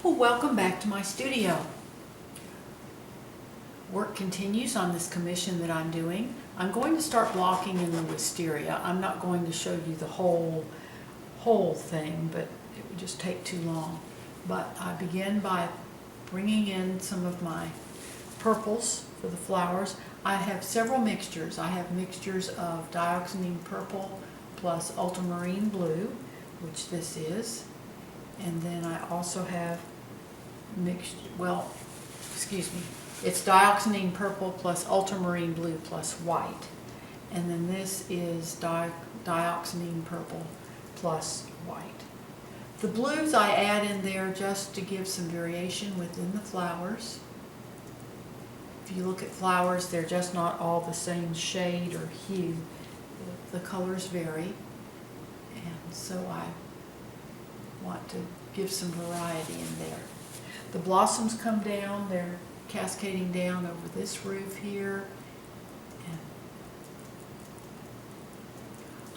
Well, welcome back to my studio. Work continues on this commission that I'm doing. I'm going to start blocking in the wisteria. I'm not going to show you the whole thing, but it would just take too long. But I begin by bringing in some of my purples for the flowers. I have several mixtures. I have mixtures of dioxazine purple plus ultramarine blue, which this is. And then I also have it's dioxazine purple plus ultramarine blue plus white. And then this is dioxazine purple plus white. The blues I add in there just to give some variation within the flowers. If you look at flowers, they're just not all the same shade or hue. The colors vary. And so I want to give some variety in there. The blossoms come down, they're cascading down over this roof here. And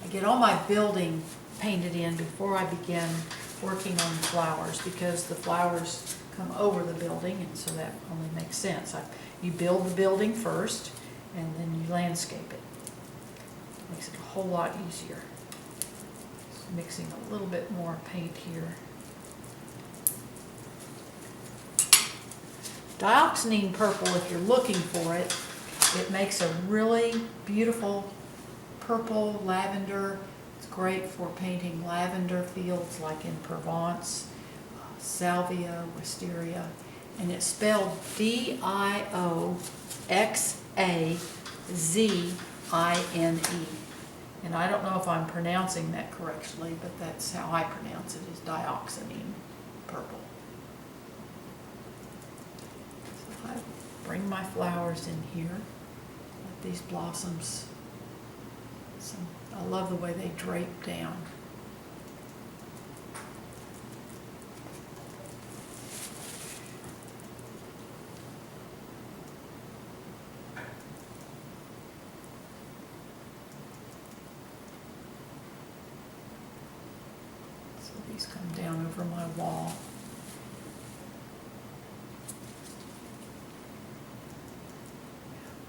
I get all my building painted in before I begin working on the flowers, because the flowers come over the building, and so that only makes sense. You build the building first, and then you landscape it. Makes it a whole lot easier. Just mixing a little bit more paint here. Dioxazine purple, if you're looking for it, it makes a really beautiful purple lavender. It's great for painting lavender fields like in Provence, salvia, wisteria, and it's spelled D-I-O-X-A-Z-I-N-E. And I don't know if I'm pronouncing that correctly, but that's how I pronounce it, is dioxazine purple. I bring my flowers in here, let these blossoms, I love the way they drape down. So these come down over my wall.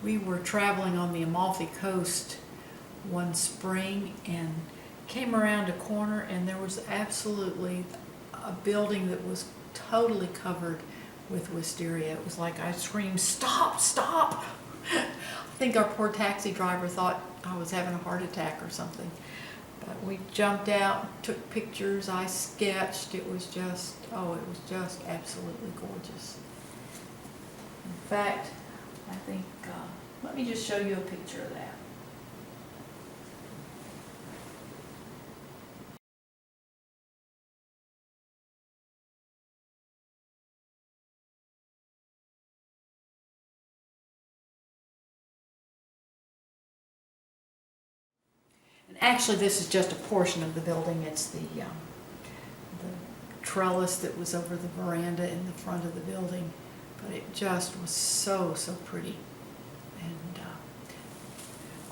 We were traveling on the Amalfi Coast one spring and came around a corner, and there was absolutely a building that was totally covered with wisteria. It was like I screamed, "Stop, stop!" I think our poor taxi driver thought I was having a heart attack or something. But we jumped out, took pictures, I sketched. It was just absolutely gorgeous. In fact, I think, let me just show you a picture of that. And actually, this is just a portion of the building. It's the trellis that was over the veranda in the front of the building. But it just was so pretty. And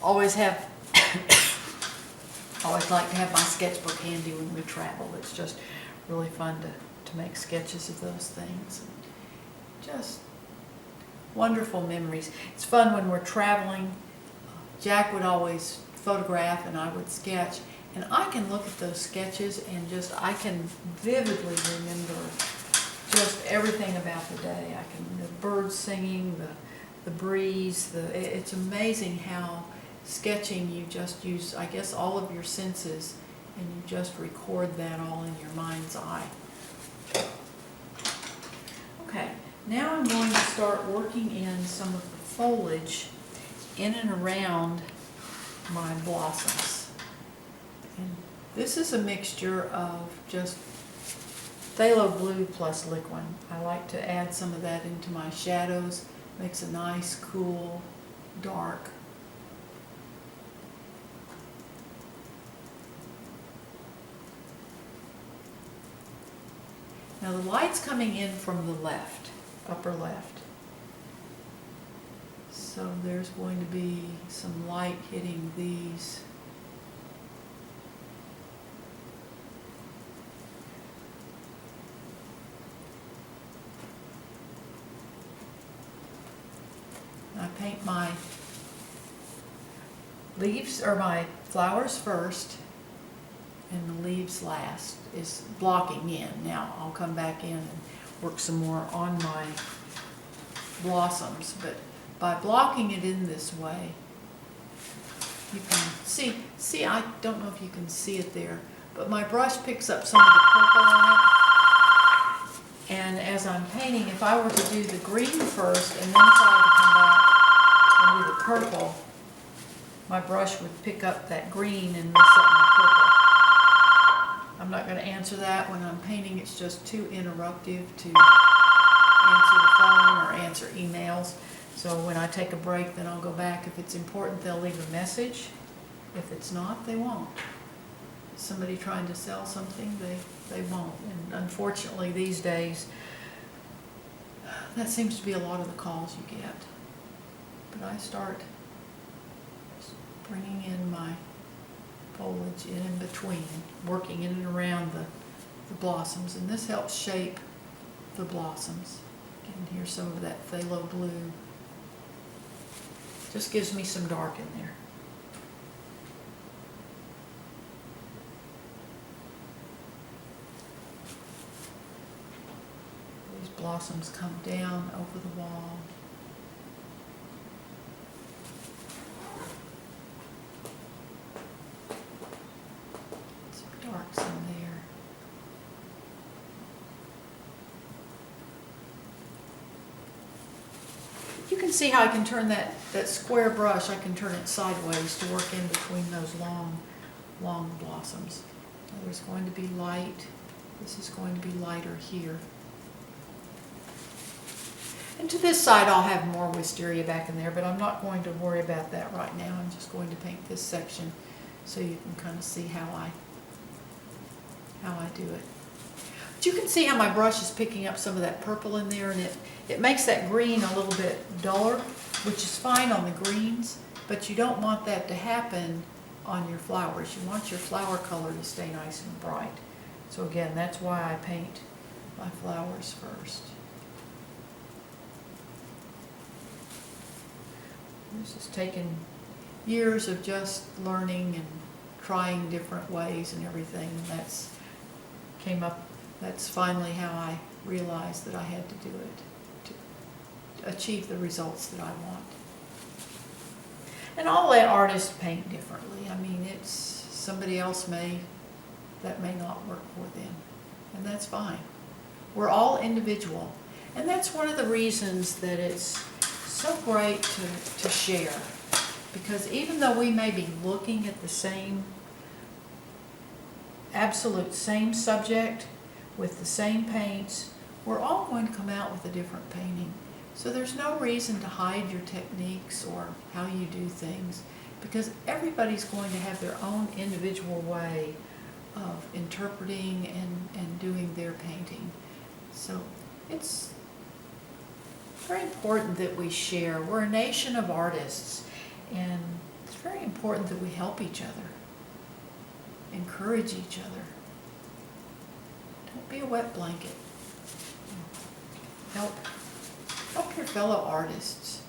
always like to have my sketchbook handy when we travel. It's just really fun to make sketches of those things. Just wonderful memories. It's fun when we're traveling. Jack would always photograph and I would sketch. And I can look at those sketches and I can vividly remember just everything about the day. The birds singing, the breeze, it's amazing how sketching you just use, I guess, all of your senses, and you just record that all in your mind's eye. Okay, now I'm going to start working in some of the foliage in and around my blossoms. And this is a mixture of just phthalo blue plus liquid. I like to add some of that into my shadows. Makes a nice, cool, dark. Now the light's coming in from the left, upper left. So there's going to be some light hitting these. I paint my leaves or my flowers first and the leaves last, is blocking in. Now I'll come back in and work some more on my blossoms, but by blocking it in this way, you can see, I don't know if you can see it there, but my brush picks up some of the purple on it. And as I'm painting, if I were to do the green first and then try to come back and do the purple, my brush would pick up that green and mess up my purple. I'm not going to answer that when I'm painting. It's just too interruptive to answer the phone or answer emails. So when I take a break, then I'll go back. If it's important, they'll leave a message. If it's not, they won't. Somebody trying to sell something, they won't. And unfortunately, these days, that seems to be a lot of the calls you get. But I start bringing in my foliage in between, working in and around the blossoms, and this helps shape the blossoms. You can hear some of that phthalo blue. Just gives me some dark in there. These blossoms come down over the wall. Some darks in there. You can see how I can turn that square brush, I can turn it sideways to work in between those long blossoms. There's going to be light. This is going to be lighter here. And to this side I'll have more wisteria back in there, but I'm not going to worry about that right now. I'm just going to paint this section so you can kind of see how I do it. But you can see how my brush is picking up some of that purple in there, and it makes that green a little bit duller, which is fine on the greens, but you don't want that to happen on your flowers. You want your flower color to stay nice and bright. So again, that's why I paint my flowers first. This has taken years of just learning and trying different ways and everything, and that's finally how I realized that I had to do it to achieve the results that I want. And I'll let artists paint differently. I mean, it's somebody else that may not work for them, and that's fine. We're all individual, and that's one of the reasons that it's so great to share, because even though we may be looking at the same, absolute same subject with the same paints, we're all going to come out with a different painting. So there's no reason to hide your techniques or how you do things, because everybody's going to have their own individual way of interpreting and doing their painting. So it's very important that we share. We're a nation of artists, and it's very important that we help each other, encourage each other. Don't be a wet blanket. Help your fellow artists.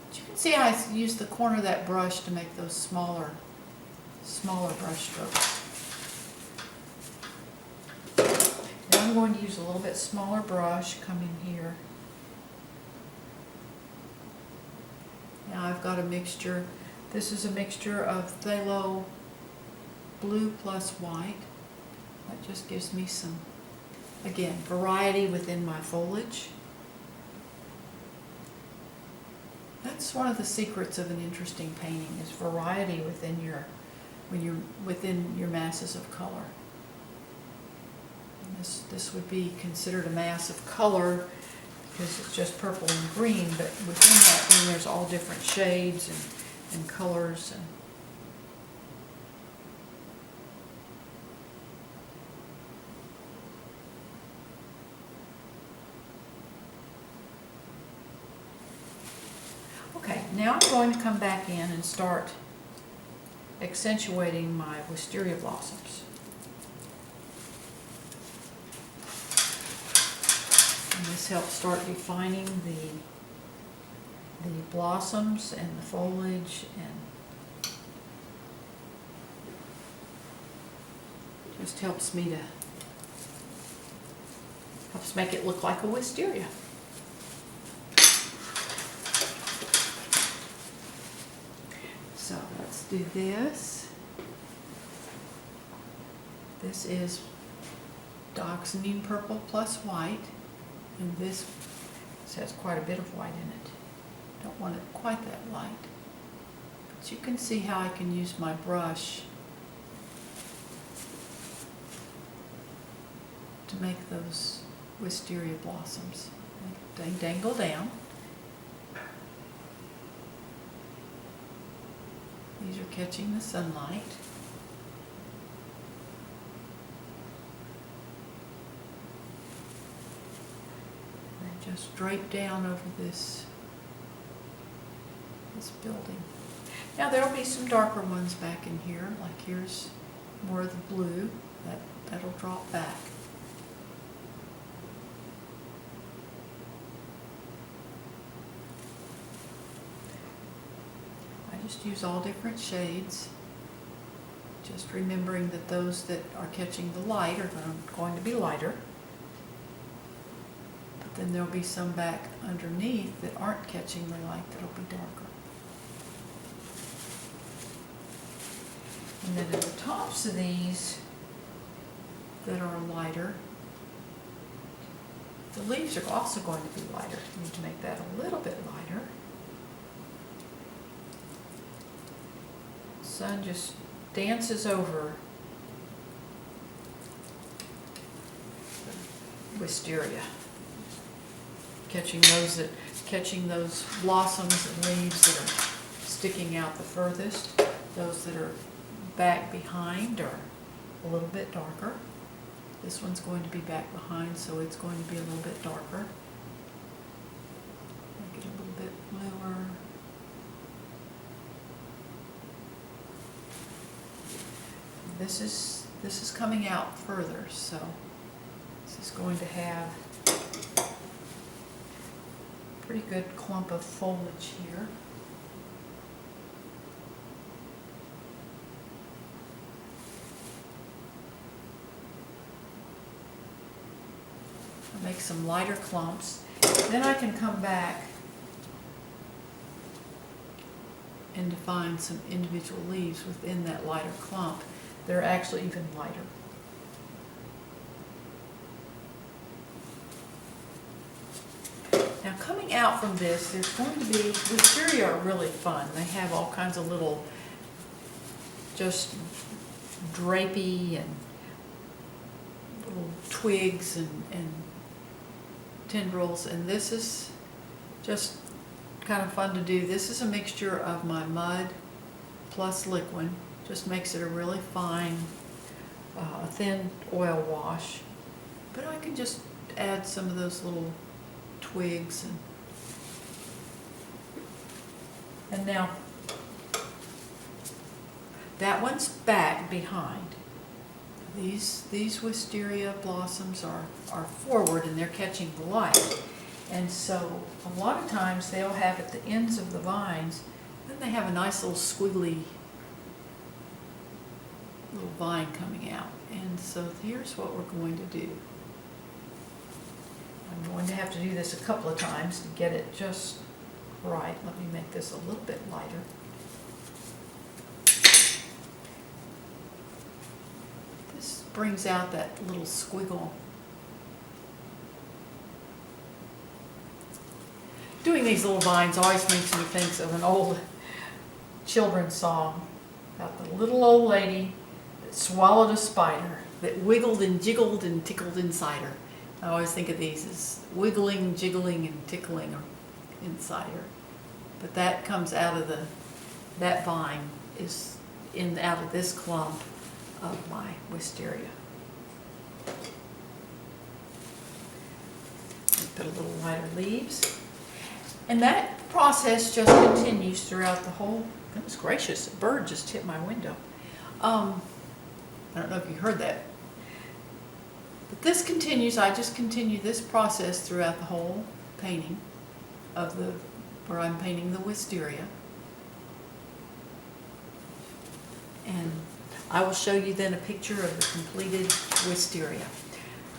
But you can see I use the corner of that brush to make those smaller brush strokes. Now I'm going to use a little bit smaller brush, come in here. Now I've got a mixture. This is a mixture of phthalo blue plus white. That just gives me some, again, variety within my foliage. That's one of the secrets of an interesting painting, is variety within your masses of color. And this would be considered a mass of color because it's just purple and green, but within that green there's all different shades and colors. And okay, now I'm going to come back in and start accentuating my wisteria blossoms. And this helps start defining the blossoms and the foliage, and just helps make it look like a wisteria. So let's do this. This is dioxazine purple plus white, and this has quite a bit of white in it. Don't want it quite that light, but you can see how I can use my brush to make those wisteria blossoms. They dangle down. These are catching the sunlight. They just drape down over this building. Now there'll be some darker ones back in here, like here's more of the blue. That'll drop back. Just use all different shades, just remembering that those that are catching the light are going to be lighter, but then there'll be some back underneath that aren't catching the light that'll be darker. And then at the tops of these that are lighter, the leaves are also going to be lighter. You need to make that a little bit lighter. Sun just dances over wisteria, catching those blossoms and leaves that are sticking out the furthest. Those that are back behind are a little bit darker. This one's going to be back behind, so it's going to be a little bit darker. Make it a little bit bluer. This is coming out further, so this is going to have a pretty good clump of foliage here. I'll make some lighter clumps. Then I can come back and define some individual leaves within that lighter clump. They're actually even lighter. Now coming out from this, there's going to be, wisteria are really fun. They have all kinds of little just drapey and little twigs and tendrils, and this is just kind of fun to do. This is a mixture of my mud plus liquid. Just makes it a really fine, thin oil wash. But I can just add some of those little twigs and now that one's back behind. These wisteria blossoms are forward and they're catching the light. And so a lot of times they'll have at the ends of the vines, then they have a nice little squiggly little vine coming out. And so here's what we're going to do. I'm going to have to do this a couple of times to get it just right. Let me make this a little bit lighter. This brings out that little squiggle. Doing these little vines always makes me think of an old children's song about the little old lady that swallowed a spider, that wiggled and jiggled and tickled inside her. I always think of these as wiggling, jiggling, and tickling inside her. But that comes out of that vine is out of this clump of my wisteria. Put a little lighter leaves. And that process just continues throughout the whole, goodness gracious, a bird just hit my window. I don't know if you heard that. But this continues, I just continue this process throughout the whole painting of the where I'm painting the wisteria. And I will show you then a picture of the completed wisteria.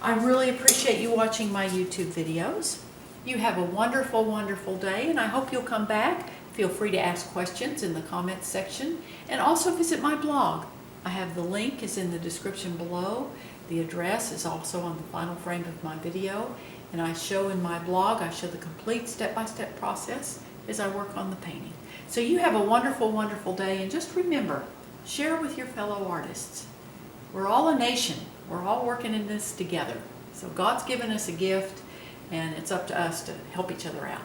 I really appreciate you watching my YouTube videos. You have a wonderful, wonderful day, and I hope you'll come back. Feel free to ask questions in the comments section, and also visit my blog. I have the link is in the description below. The address is also on the final frame of my video, and I show in my blog, I show the complete step-by-step process as I work on the painting. So you have a wonderful, wonderful day, and just remember, share with your fellow artists. We're all a nation. We're all working in this together. So God's given us a gift, and it's up to us to help each other out.